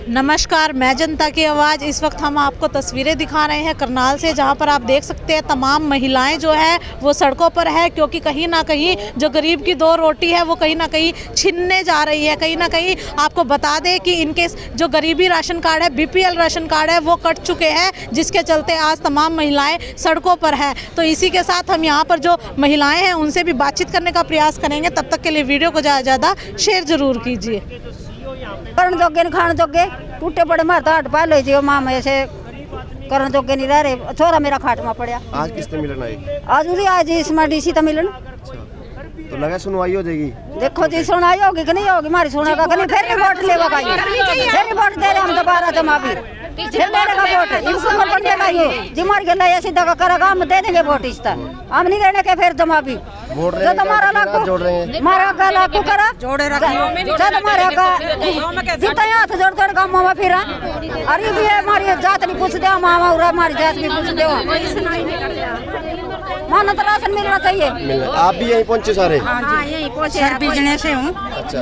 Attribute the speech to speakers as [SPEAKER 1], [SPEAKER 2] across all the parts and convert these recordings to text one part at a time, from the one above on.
[SPEAKER 1] नमस्कार, मैं जनता की आवाज़। इस वक्त हम आपको तस्वीरें दिखा रहे हैं करनाल से, जहां पर आप देख सकते हैं तमाम महिलाएं जो है वो सड़कों पर है, क्योंकि कहीं ना कहीं जो गरीब की दो रोटी है वो कहीं ना कहीं छीनने जा रही है। कहीं ना कहीं आपको बता दें कि इनके जो गरीबी राशन कार्ड है, BPL राशन कार्ड है, वो कट चुके हैं, जिसके चलते आज तमाम महिलाएं सड़कों पर है। तो इसी के साथ हम यहाँ पर जो महिलाएँ हैं उनसे भी बातचीत करने का प्रयास करेंगे। तब तक के लिए वीडियो को ज़्यादा शेयर ज़रूर कीजिए।
[SPEAKER 2] करण जोगे न खान जोगे टूटे पड़े मार तो हट पा लो जी माँ में से करण जोगे नहीं रह रहे। छोरा मेरा खाट में पड़ा।
[SPEAKER 3] आज किसने मिलन आई?
[SPEAKER 2] आज उसी आज इसमें DC तो मिलन।
[SPEAKER 3] तो लगा सुनवाई हो जाएगी।
[SPEAKER 2] देखो जी सुनाई होगी कि नहीं होगी, हमारी सुनेगा कि नहीं, फिर रिपोर्ट लेगा भाई, फिर रिपोर्ट दे रहे हम दोबारा जमा भी फिर देगा वोट। इनको कर देगा ये जिमार के लिए सीधा का करेगा, हम दे देंगे वोट इस तरह। हम नहीं देने के फिर जमा भी
[SPEAKER 3] वोट
[SPEAKER 2] जो तुम्हारा लागू
[SPEAKER 3] जोड़ रहे हैं,
[SPEAKER 2] मारा का लागू करा जोड़े रखो जो तुम्हारा का जितना हाथ जोड़ जोड़ का मामा फिर अरे भी हमारी जात नहीं पूछ दे मामा और हमारी जात भी पूछ दे। माना तो राशन मिलना चाहिए।
[SPEAKER 3] आप भी यहीं पहुंचे सारे?
[SPEAKER 2] हाँ यही पहुंचे। सर बिजनेस से हूँ।
[SPEAKER 3] अच्छा।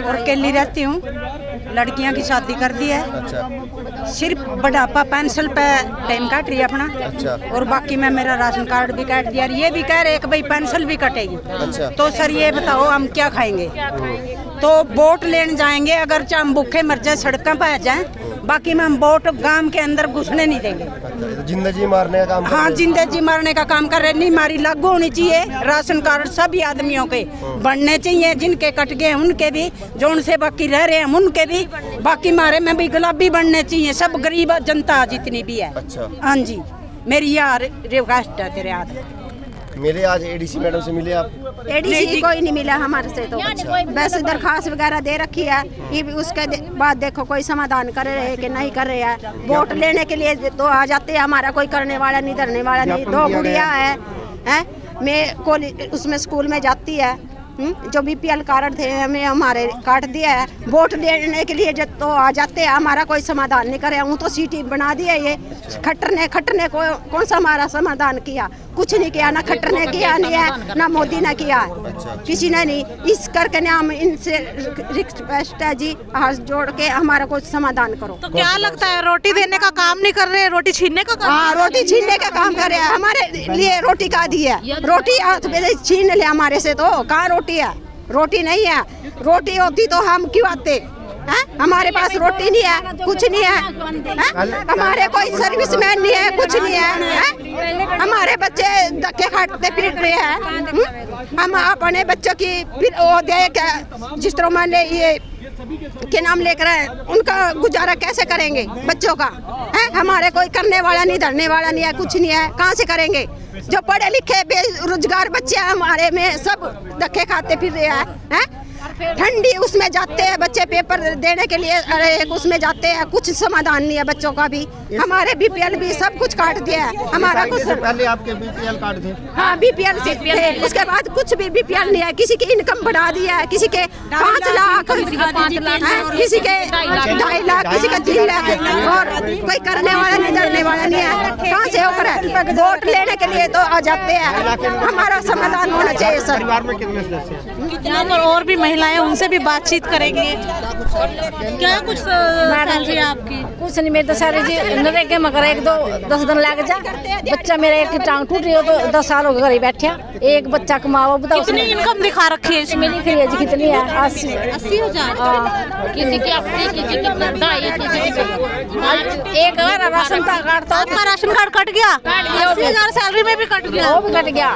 [SPEAKER 2] और केली रहती हूँ, लड़कियां की शादी कर दी है।
[SPEAKER 3] अच्छा।
[SPEAKER 2] सिर्फ बुढ़ापा पेंशन पे टाइम काट रही है अपना।
[SPEAKER 3] अच्छा।
[SPEAKER 2] और बाकी मैं मेरा राशन कार्ड भी काट दिया। ये भी कह रहे कि भाई पेंशन भी कटेगी।
[SPEAKER 3] अच्छा।
[SPEAKER 2] तो सर ये बताओ हम क्या खाएंगे? तो वोट लेने जाएंगे, अगर चाहे हम भूखे मर जाए सड़कों पर आ जाए, बाकी में हम वोट गांव के अंदर घुसने नहीं देंगे।
[SPEAKER 3] अच्छा, जिंदगी मारने का काम कर
[SPEAKER 2] हाँ
[SPEAKER 3] रहे हैं।
[SPEAKER 2] जिंदगी मारने का काम कर रहे। नहीं मारी लागू होनी चाहिए राशन कार्ड सभी आदमियों के बनने चाहिए, जिनके कट गए उनके भी, जो उनसे बाकी रह रहे हैं उनके भी, बाकी मारे में भी गुलाबी बनने चाहिए सब गरीब जनता जितनी भी है।
[SPEAKER 3] अच्छा।
[SPEAKER 2] हाँ जी मेरी यार रिक्वेस्ट है तेरे हाथ।
[SPEAKER 3] मिले आज ADC मैडम से मिले आप?
[SPEAKER 2] ADC कोई नहीं मिला हमारे से तो। बस दरखास्त वगैरह दे रखी है, ये भी उसके बाद देखो कोई समाधान कर रहे हैं कि नहीं कर रहे हैं। वोट लेने के लिए तो आ जाते हैं, हमारा कोई करने वाला नहीं, धरने वाला नहीं। दो गुड़िया है मैं कॉलेज उसमें स्कूल में जाती है, जो BPL कार्ड थे हमें हमारे काट दिया है। वोट लेने के लिए जब तो आ जाते हैं, हमारा कोई समाधान नहीं करे। हूँ तो सीटी बना दिया ये खट्टर ने कौन सा हमारा समाधान किया? कुछ नहीं किया, ना खट्टर ने किया नहीं है, ना मोदी ने किया, किसी ने नहीं। इस करके ना हम इनसे रिक्वेस्ट है जी, हाथ जोड़ के हमारा कुछ समाधान करो।
[SPEAKER 1] तो क्या लगता है, रोटी देने का काम नहीं कर रहे, रोटी छीनने का काम?
[SPEAKER 2] हाँ रोटी छीनने का काम कर रहे हैं। हमारे लिए रोटी का दी है, रोटी हाथ में छीन ले हमारे से। तो कहाँ रोटी है? रोटी नहीं है। रोटी होती तो हम क्यों आते? हमारे पास रोटी नहीं है, कुछ नहीं है, हमारे कोई सर्विसमैन नहीं है, कुछ नहीं है, हमारे बच्चे धक्के खाते फिर रहे हैं। हम अपने बच्चों की फिर वो दे के जिस तरह मान ले ये के नाम लेकर आए, उनका गुजारा कैसे करेंगे बच्चों का? हमारे कोई करने वाला नहीं, धरने वाला नहीं है, कुछ नहीं है, कहाँ से करेंगे? जो पढ़े लिखे बेरोजगार बच्चे हमारे में सब धक्के खाते फिर रहे हैं। ठंडी उसमें जाते हैं बच्चे पेपर देने के लिए, अरे उसमें जाते हैं, कुछ समाधान नहीं है बच्चों का भी। हमारे BPL भी सब कुछ काट दिया है हमारा। कुछ
[SPEAKER 3] पहले आपके BPL कार्ड थे?
[SPEAKER 2] हाँ BPL से थे, उसके बाद कुछ भी BPL नहीं है। किसी की इनकम बढ़ा दी है, किसी के 5 लाख, किसी के 2.5 लाख, किसी का 3 लाख, और कोई करने वाला नहीं, धरने वाला नहीं है। कहाँ से होकर है? वोट लेने के लिए तो आ जाते हैं, हमारा समाधान होना चाहिए सर।
[SPEAKER 3] परिवार में कितने सदस्य?
[SPEAKER 1] कितना पर और भी महिलाएं उनसे भी बातचीत करेंगे। क्या कुछ सैलरी आपकी?
[SPEAKER 4] कुछ नहीं, मेरे तो सारे जी नरेगा मगर 1-2-10 दिन लग जा। बच्चा मेरा एक टांग टूट रही हो तो 10 साल हो गए घर ही बैठे। एक बच्चा कमाओ बताओ।
[SPEAKER 1] कितनी इनकम दिखा रखी है इसमें?
[SPEAKER 4] मेरी फिर जी कितनी है?
[SPEAKER 1] 80,000।
[SPEAKER 4] किसी की 80, किसी की 2.5, किसी की एक राशन कार्ड तो
[SPEAKER 1] आपका राशन कार्ड कट गया? 80,000 सैलरी में भी कट गया?
[SPEAKER 4] वो भी कट गया।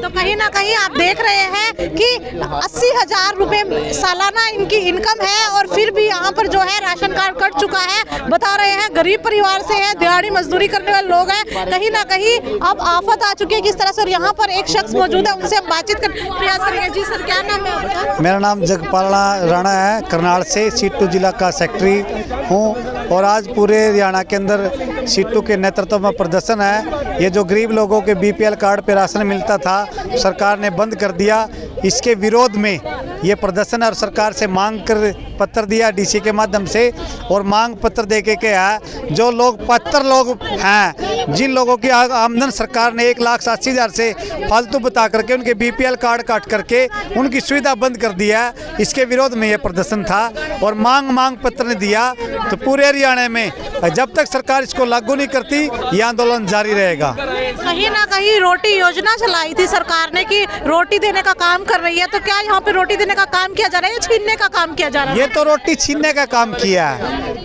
[SPEAKER 1] तो कहीं ना कहीं आप देख रहे हैं कि 80,000 रुपए सालाना इनकी इनकम है, और फिर भी यहाँ पर जो है राशन कार्ड कट चुका है। बता रहे हैं गरीब परिवार से है, दिहाड़ी मजदूरी करने वाले लोग हैं। कहीं ना कहीं अब आफत आ चुकी है किस तरह से। और यहाँ पर एक शख्स मौजूद है, उनसे हम बातचीत कर प्रयास करेंगे। जी सर, क्या नाम है आपका?
[SPEAKER 5] मेरा नाम जगपाल राणा है, करनाल से सीटू जिला का सेक्रेटरी हूँ। और आज पूरे हरियाणा के अंदर सीटू के नेतृत्व में प्रदर्शन है। ये जो गरीब लोगों के BPL कार्ड पे राशन मिलता था, सरकार ने बंद कर दिया। इसके विरोध में ये प्रदर्शन है और सरकार से मांग कर पत्र दिया डीसी के माध्यम से, और मांग पत्र दे के क्या है, जो लोग पात्र लोग हैं, जिन लोगों की आमदन सरकार ने 1,80,000 से फालतू बता करके उनके BPL कार्ड काट करके उनकी सुविधा बंद कर दिया है, इसके विरोध में ये प्रदर्शन था। और मांग पत्र ने दिया, तो पूरे हरियाणा में जब तक सरकार इसको लागू नहीं करती ये आंदोलन जारी रहेगा।
[SPEAKER 1] कहीं ना कहीं रोटी योजना चलाई थी सरकार ने कि रोटी देने का काम कर रही है, तो क्या यहाँ पे रोटी देने का काम किया जा रहा है या छीनने का काम किया जा रहा है?
[SPEAKER 5] ये तो रोटी छीनने का काम किया है।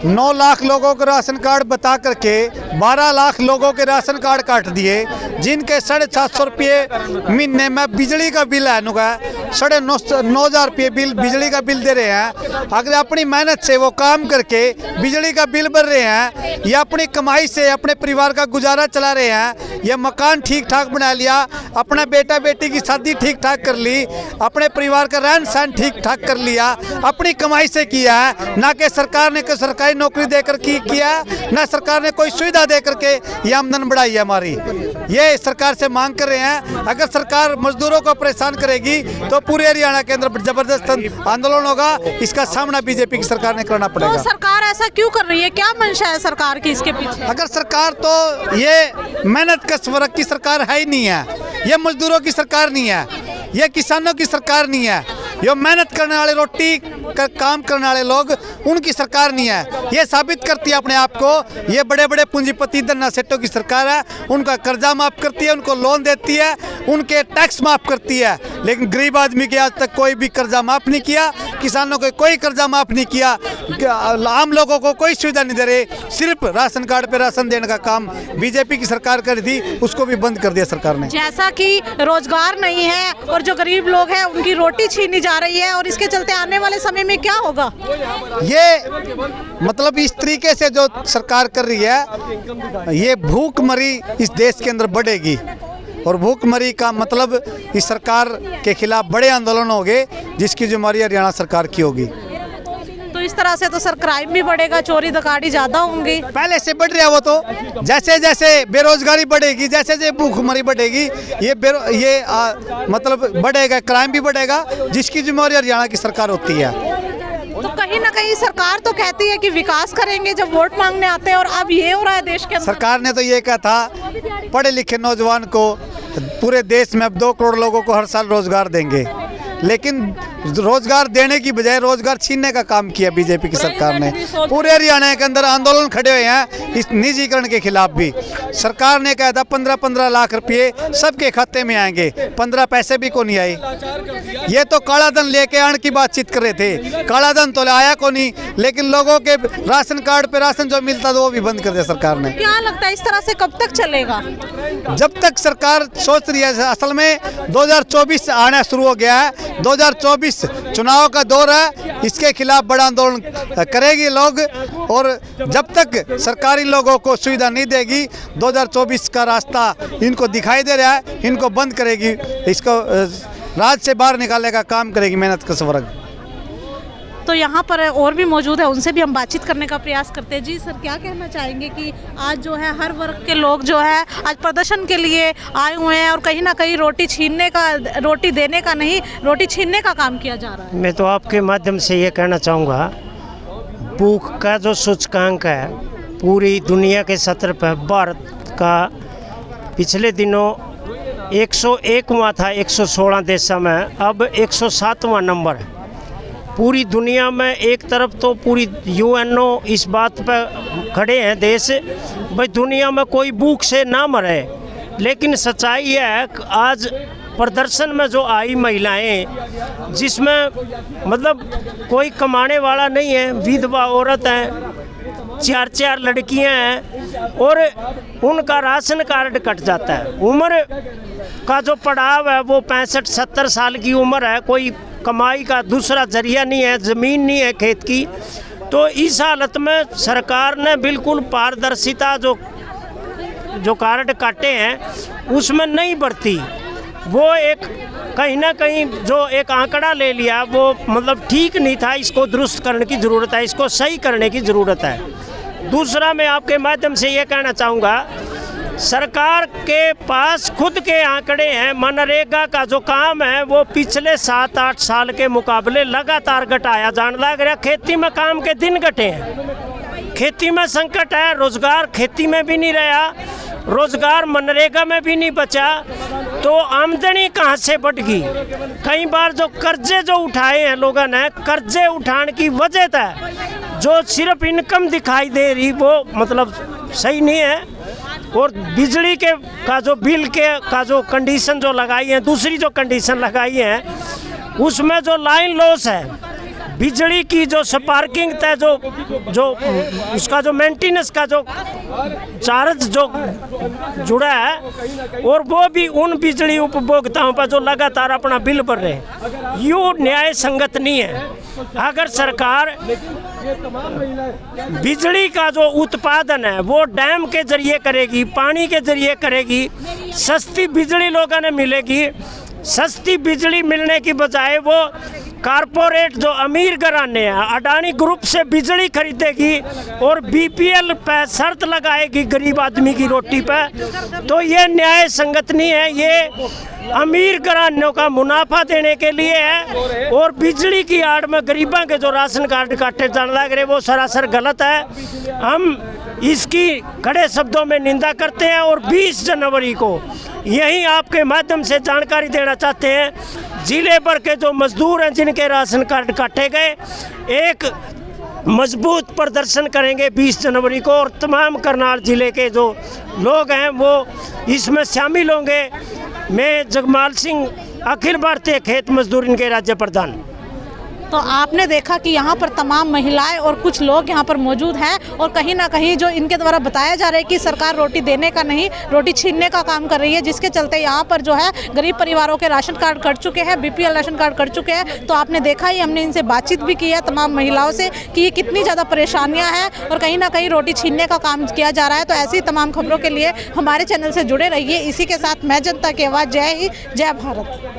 [SPEAKER 5] 9 लाख लोगों को राशन कार्ड बता करके 12 लाख लोगों के राशन कार्ड काट दिए, जिनके 750 रुपये महीने में बिजली का बिल है, 9,500 रुपये बिल बिजली का बिल दे रहे हैं। अगर अपनी मेहनत से वो काम करके बिजली का बिल भर रहे हैं या अपनी कमाई से अपने परिवार का गुजारा चला रहे हैं, या मकान ठीक ठाक बना लिया, अपना बेटा बेटी की शादी ठीक ठाक कर ली, अपने परिवार का रहन सहन ठीक ठाक कर लिया, अपनी कमाई से किया है, ना कि सरकार ने कोई सरकारी नौकरी देकर किया, ना सरकार ने कोई सुविधा दे करके ये आमदन बढ़ाई है हमारी। ये सरकार से मांग कर रहे हैं। अगर सरकार मजदूरों को परेशान करेगी तो पूरे हरियाणा के अंदर जबरदस्त आंदोलन होगा, इसका सामना बीजेपी की सरकार ने करना पड़ेगा।
[SPEAKER 1] तो सरकार ऐसा क्यों कर रही है, क्या मंशा है सरकार की इसके पीछे?
[SPEAKER 5] अगर सरकार तो ये मेहनत कश वर्ग की सरकार है ही नहीं है, ये मजदूरों की सरकार नहीं है, ये किसानों की सरकार नहीं है, ये मेहनत करने वाले रोटी का काम करने वाले लोग उनकी सरकार नहीं है। ये साबित करती है अपने आप को ये बड़े बड़े पूंजीपति धन्ना सेठों की सरकार है। उनका कर्जा माफ करती है, उनको लोन देती है, उनके टैक्स माफ करती है, लेकिन गरीब आदमी के आज तक कोई भी कर्जा माफ नहीं किया, किसानों को कोई कर्जा माफ नहीं किया, आम लोगों को कोई सुविधा नहीं दे रहे। सिर्फ राशन कार्ड पे राशन देने का काम बीजेपी की सरकार करी थी, उसको भी बंद कर दिया सरकार ने।
[SPEAKER 1] जैसा कि रोजगार नहीं है और जो गरीब लोग हैं उनकी रोटी छीनी जा रही है, और इसके चलते आने वाले समय में क्या होगा?
[SPEAKER 5] ये मतलब इस तरीके से जो सरकार कर रही है, ये भूखमरी इस देश के अंदर बढ़ेगी, और भूखमरी का मतलब इस सरकार के खिलाफ बड़े आंदोलन होंगे, जिसकी जिम्मेदारी हरियाणा सरकार की होगी।
[SPEAKER 1] तो इस तरह से तो सर क्राइम भी बढ़ेगा, चोरी डकाटी ज्यादा होंगी।
[SPEAKER 5] पहले से बढ़ रहा है वो तो, जैसे जैसे बेरोजगारी बढ़ेगी, जैसे जैसे भूखमरी बढ़ेगी, मतलब बढ़ेगा, क्राइम भी बढ़ेगा, जिसकी जिम्मेदारी हरियाणा की सरकार होती है।
[SPEAKER 1] तो कहीं ना कहीं सरकार तो कहती है कि विकास करेंगे जब वोट मांगने आते हैं, और अब ये हो रहा है देश के अंदर।
[SPEAKER 5] सरकार ने तो ये कहा था पढ़े लिखे नौजवान को पूरे देश में अब 2 करोड़ लोगों को हर साल रोजगार देंगे, लेकिन रोजगार देने की बजाय रोजगार छीनने का काम किया बीजेपी की सरकार ने। पूरे हरियाणा के अंदर आंदोलन खड़े हुए हैं इस निजीकरण के खिलाफ भी। सरकार ने कहा था 15-15 लाख रुपये सबके खाते में आएंगे, 15 पैसे भी को नहीं आए। ये तो काला धन लेके आने की बातचीत कर रहे थे, काला धन तो आया को नहीं, लेकिन लोगों के राशन कार्ड पे राशन जो मिलता था वो भी बंद कर दिया सरकार ने।
[SPEAKER 1] क्या लगता है इस तरह से कब तक चलेगा?
[SPEAKER 5] जब तक सरकार सोच रही है, असल में 2024 आना शुरू हो गया है, 2024 चुनाव का दौर है, इसके खिलाफ बड़ा आंदोलन करेगी लोग, और जब तक सरकारी लोगों को सुविधा नहीं देगी, 2024 का रास्ता इनको दिखाई दे रहा है, इनको बंद करेगी, इसको राज से बाहर निकालने का काम करेगी मेहनत कश वर्ग।
[SPEAKER 1] तो यहाँ पर और भी मौजूद है, उनसे भी हम बातचीत करने का प्रयास करते हैं। जी सर, क्या कहना चाहेंगे कि आज जो है हर वर्ग के लोग जो है आज प्रदर्शन के लिए आए हुए हैं, और कहीं ना कहीं रोटी देने का नहीं, रोटी छीनने का काम किया जा रहा है?
[SPEAKER 6] मैं तो आपके माध्यम से ये कहना चाहूँगा, भूख का जो सूचकांक है पूरी दुनिया के सतर पर भारत का पिछले दिनों 101वां था 116 देशों में, अब 107वां नंबर है। पूरी दुनिया में एक तरफ तो पूरी यूएनओ इस बात पर खड़े हैं देश, भाई दुनिया में कोई भूख से ना मरे, लेकिन सच्चाई यह है कि आज प्रदर्शन में जो आई महिलाएं, जिसमें मतलब कोई कमाने वाला नहीं है, विधवा औरत हैं, 4-4 लड़कियां हैं, और उनका राशन कार्ड कट जाता है। उम्र का जो पड़ाव है वो 65-70 साल की उम्र है, कोई कमाई का दूसरा जरिया नहीं है, ज़मीन नहीं है खेत की। तो इस हालत में सरकार ने बिल्कुल पारदर्शिता जो कार्ड काटे हैं उसमें नहीं बरती। वो एक कहीं ना कहीं जो एक आंकड़ा ले लिया वो मतलब ठीक नहीं था, इसको दुरुस्त करने की ज़रूरत है, इसको सही करने की ज़रूरत है। दूसरा मैं आपके माध्यम से ये कहना चाहूँगा सरकार के पास खुद के आंकड़े हैं। मनरेगा का जो काम है वो पिछले 7-8 साल के मुकाबले लगातार घटाया जाने लग रहा। खेती में काम के दिन घटे हैं, खेती में संकट है, रोजगार खेती में भी नहीं रहा, रोजगार मनरेगा में भी नहीं बचा, तो आमदनी कहाँ से बढ़ गई। कई बार जो कर्जे जो उठाए हैं लोगों ने, कर्जे उठाने की वजह था जो सिर्फ इनकम दिखाई दे रही वो मतलब सही नहीं है। और बिजली के का जो बिल के का जो कंडीशन जो लगाई है, दूसरी जो कंडीशन लगाई है उसमें जो लाइन लॉस है, बिजली की जो स्पार्किंग था, जो उसका जो मेंटेनेंस का जो चार्ज जो जुड़ा है, और वो भी उन बिजली उपभोक्ताओं पर जो लगातार अपना बिल भर रहे हैं, ये न्याय संगत नहीं है। अगर सरकार बिजली का जो उत्पादन है वो डैम के जरिए करेगी, पानी के जरिए करेगी, सस्ती बिजली लोगों ने मिलेगी। सस्ती बिजली मिलने की बजाय वो कारपोरेट जो अमीर घराने हैं अडानी ग्रुप से बिजली खरीदेगी और बीपीएल पे शर्त लगाएगी गरीब आदमी की रोटी पे, तो ये न्याय संगत नहीं है। ये अमीर घरानों का मुनाफा देने के लिए है और बिजली की आड़ में गरीबों के जो राशन कार्ड काटे जाने लग रहे वो सरासर गलत है। हम इसकी कड़े शब्दों में निंदा करते हैं और 20 जनवरी को यही आपके माध्यम से जानकारी देना चाहते हैं। जिले भर के जो मजदूर हैं जिनके राशन कार्ड काटे गए, एक मजबूत प्रदर्शन करेंगे 20 जनवरी को, और तमाम करनाल जिले के जो लोग हैं वो इसमें शामिल होंगे। मैं जगमाल सिंह, अखिल भारतीय खेत मजदूर इनके राज्य प्रधान।
[SPEAKER 1] तो आपने देखा कि यहाँ पर तमाम महिलाएं और कुछ लोग यहाँ पर मौजूद हैं और कहीं ना कहीं जो इनके द्वारा बताया जा रहा है कि सरकार रोटी देने का नहीं, रोटी छीनने का काम कर रही है, जिसके चलते यहाँ पर जो है गरीब परिवारों के राशन कार्ड कट चुके हैं, बीपीएल राशन कार्ड कट चुके हैं। तो आपने देखा ही, हमने इनसे बातचीत भी की है तमाम महिलाओं से कि ये कितनी ज़्यादा परेशानियाँ हैं और कहीं ना कहीं रोटी छीनने का काम किया जा रहा है। तो ऐसी तमाम खबरों के लिए हमारे चैनल से जुड़े रहिए। इसी के साथ मैं जनता की आवाज़, जय हिंद, जय भारत।